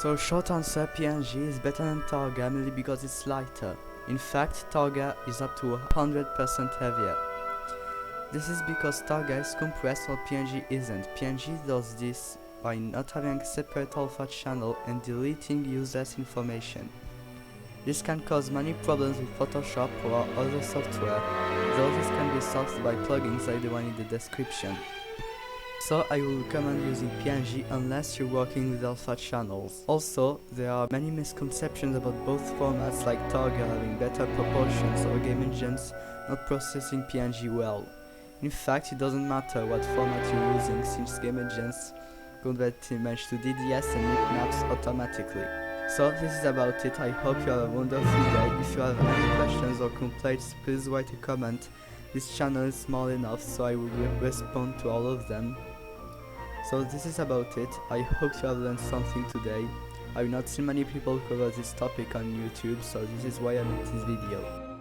So short answer, PNG is better than Targa mainly because it's lighter. In fact, Targa is up to 100% heavier. This is because Targa is compressed while PNG isn't. PNG does this by not having a separate alpha channel and deleting useless information. This can cause many problems with Photoshop or other software, though this can be solved by plugins like the one in the description. So I will recommend using PNG unless you're working with alpha channels. Also, there are many misconceptions about both formats, like Targa having better proportions or game engines not processing PNG well. In fact, it doesn't matter what format you're using, since game engines convert image to DDS and bitmaps automatically. So this is about it. I hope you have a wonderful day. If you have any questions or complaints, please write a comment. This channel is small enough so I will respond to all of them. So this is about it. I hope you have learned something today. I have not seen many people cover this topic on YouTube, so this is why I made this video.